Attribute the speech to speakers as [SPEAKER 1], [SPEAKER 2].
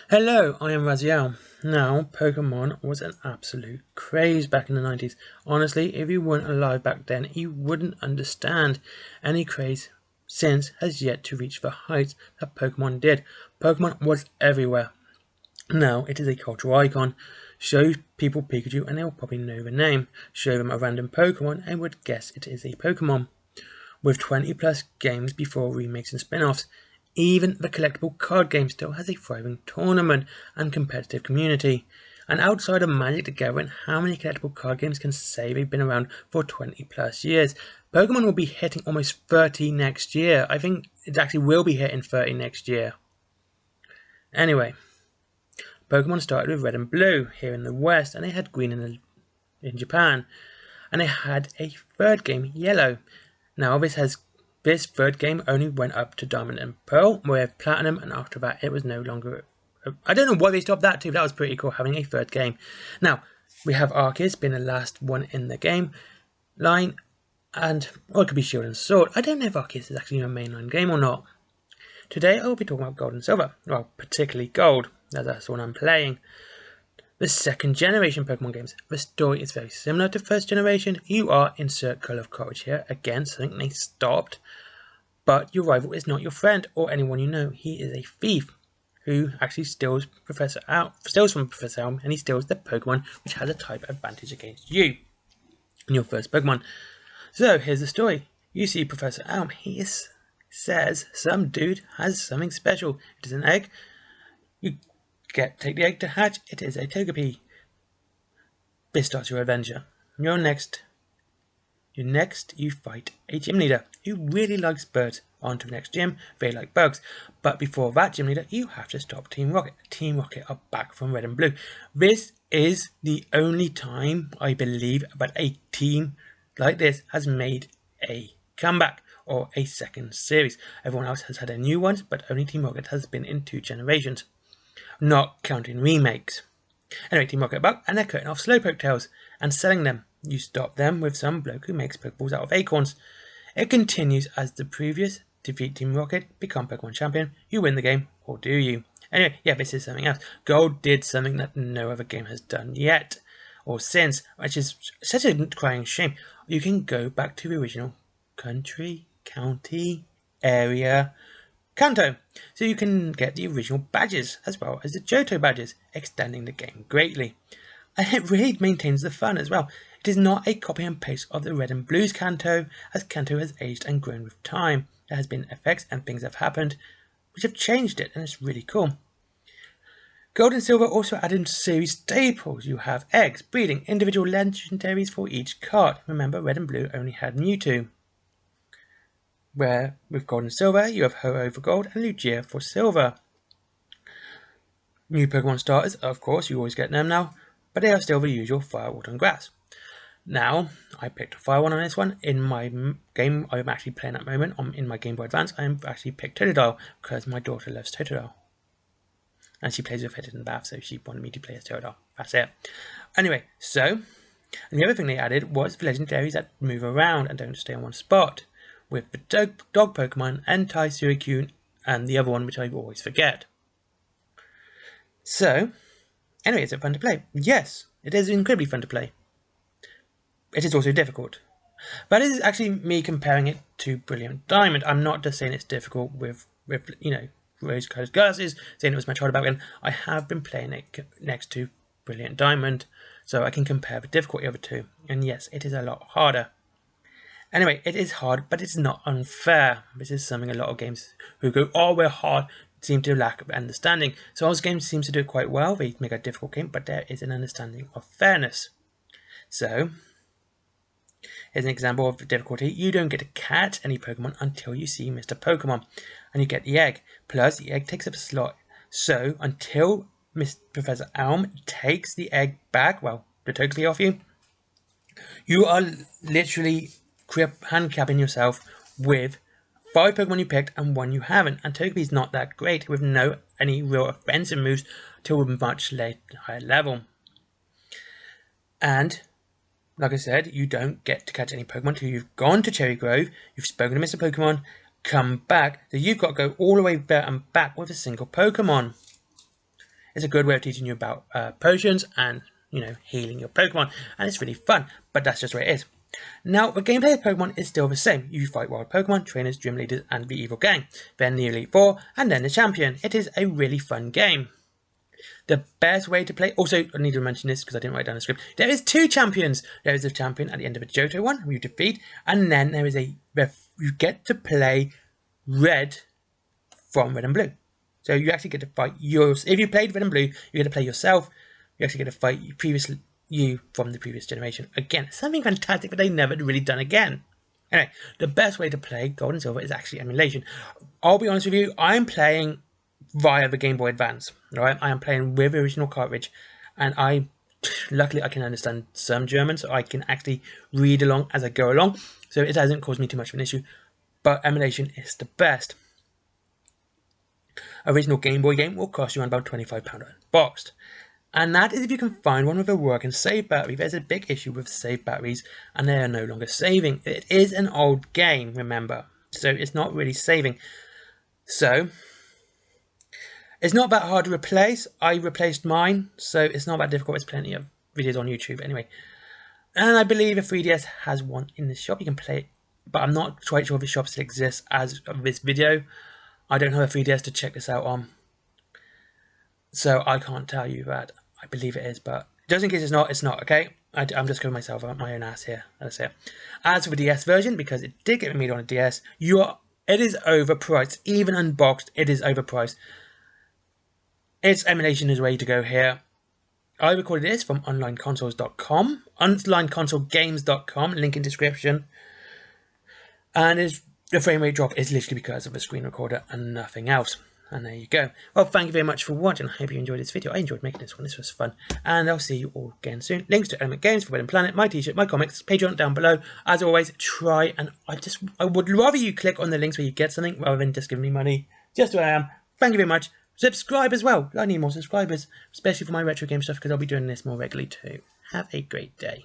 [SPEAKER 1] Hello, I am Raziel. Now, Pokemon was an absolute craze back in the 90s. Honestly, if you weren't alive back then, you wouldn't understand. Any craze since has yet to reach the heights that Pokemon did. Pokemon was everywhere. Now, it is a cultural icon. Show people Pikachu and they'll probably know the name. Show them a random Pokemon and would guess it is a Pokemon. With 20 plus games before remakes and spin-offs, even the collectible card game still has a thriving tournament and competitive community. And outside of Magic the Gathering, how many collectible card games can say they've been around for 20 plus years? Pokemon will be hitting almost 30 next year. I think it actually will be hitting 30 next year. Anyway, Pokemon started with Red and Blue here in the West, and they had Green in Japan. And they had a third game, Yellow. Now this third game only went up to Diamond and Pearl with Platinum, and after that it was no longer. I don't know why they stopped that too. That was pretty cool having a third game. Now we have Arceus being the last one in the game line, and or it could be Shield and Sword. I don't know if Arceus is actually a mainline game or not. Today I will be talking about Gold and Silver. Well, particularly Gold, as that's the one I'm playing. The second generation Pokemon games. The story is very similar to first generation. You are in Circle of Courage here. Again, something they stopped. But your rival is not your friend or anyone you know. He is a thief who actually steals from Professor Elm, and he steals the Pokemon which has a type advantage against you in your first Pokemon. So here's the story. You see Professor Elm. Says some dude has something special. It is an egg. You take the egg to hatch. It is a Togepi. This starts your adventure. You fight a gym leader who really likes birds. On to the next gym, they like bugs. But before that gym leader, you have to stop Team Rocket. Team Rocket are back from Red and Blue. This is the only time, I believe, that a team like this has made a comeback or a second series. Everyone else has had a new one, but only Team Rocket has been in 2 generations. Not counting remakes. Anyway, Team Rocket back, and they're cutting off Slowpoke tails and selling them. You stop them with some bloke who makes Pokeballs out of acorns. It continues as the previous. Defeat Team Rocket, become Pokemon Champion. You win the game, or do you? Anyway, yeah, this is something else. Gold did something that no other game has done yet, or since, which is such a crying shame. You can go back to the original country, county, area, Kanto, so you can get the original badges as well as the Johto badges, extending the game greatly. And it really maintains the fun as well. It is not a copy and paste of the Red and Blues Kanto, as Kanto has aged and grown with time. There has been effects and things have happened which have changed it, and it's really cool. Gold and Silver also added series staples. You have eggs, breeding, individual legendaries for each card. Remember, Red and Blue only had Mewtwo. Where with Gold and Silver, you have Ho-Oh for Gold and Lugia for Silver. New Pokemon starters, of course, you always get them now, but they are still the usual Fire, Water and Grass. Now, I picked a Fire one on this one. In my game I'm actually playing at the moment, in my Game Boy Advance, I actually picked Totodile, because my daughter loves Totodile. And she plays with it in the bath, so she wanted me to play as Totodile. That's it. Anyway, so, and the other thing they added was the legendaries that move around and don't stay on one spot, with the dog Pokemon, Entei, Suicune, and the other one which I always forget. So, anyway, is it fun to play? Yes, it is incredibly fun to play. It is also difficult. But it is actually me comparing it to Brilliant Diamond. I'm not just saying it's difficult with rose-colored glasses, saying it was much harder back then. I have been playing it next to Brilliant Diamond, so I can compare the difficulty of the two. And yes, it is a lot harder. Anyway, it is hard, but it's not unfair. This is something a lot of games who go, oh, we're hard, seem to lack of understanding. So Oz Games seems to do it quite well. They make a difficult game, but there is an understanding of fairness. So, here's an example of the difficulty. You don't get to catch any Pokemon until you see Mr. Pokemon, and you get the egg. Plus, the egg takes up a slot. So, until Professor Elm takes the egg back, well, the Togepi off you, you are literally handicapping yourself with 5 Pokemon you picked and 1 you haven't. And Togepi's not that great with any real offensive moves till a much higher level. And like I said, you don't get to catch any Pokemon until you've gone to Cherry Grove, you've spoken to Mr. Pokemon, come back, so you've got to go all the way there and back with a single Pokemon. It's a good way of teaching you about potions and, you know, healing your Pokemon, and it's really fun, but that's just the way it is. Now, the gameplay of Pokemon is still the same. You fight wild Pokemon, trainers, gym leaders, and the evil gang. Then the Elite Four, and then the champion. It is a really fun game. The best way to play... Also, I need to mention this because I didn't write down the script. There is 2 champions. There is a champion at the end of a Johto one, who you defeat, and then there is you get to play Red from Red and Blue. So you actually get to fight yours. If you played Red and Blue, you get to play yourself. You actually get to fight you from the previous generation. Again, something fantastic that they never really done again. Anyway, the best way to play Gold and Silver is actually emulation. I'll be honest with you, I'm playing via the Game Boy Advance. Right, I am playing with the original cartridge, and luckily I can understand some German, so I can actually read along as I go along. So it hasn't caused me too much of an issue. But emulation is the best. Original Game Boy game will cost you around about £25 unboxed. And that is if you can find one with a working save battery. There's a big issue with save batteries, and they are no longer saving. It is an old game, remember, so it's not really saving. So it's not that hard to replace. I replaced mine, so it's not that difficult. There's plenty of videos on YouTube anyway. And I believe a 3DS has one in the shop. You can play it, but I'm not quite sure if the shop still exists as of this video. I don't have a 3DS to check this out on, so I can't tell you that. I believe it is, but just in case it's not, okay? I'm just going myself out my own ass here. That's it. As for the DS version, because it did get made on a DS, it is overpriced. Even unboxed, it is overpriced. Its emulation is ready to go here. I recorded this from onlineconsoles.com, onlineconsolegames.com, link in description. And the frame rate drop is literally because of the screen recorder and nothing else. And there you go. Well, thank you very much for watching. I hope you enjoyed this video. I enjoyed making this one. This was fun. And I'll see you all again soon. Links to Element Games, Forbidden Planet, my t-shirt, my comics, Patreon down below. As always, try and I would rather you click on the links where you get something rather than just giving me money. Just who I am. Thank you very much. Subscribe as well. I need more subscribers, especially for my retro game stuff, because I'll be doing this more regularly too. Have a great day.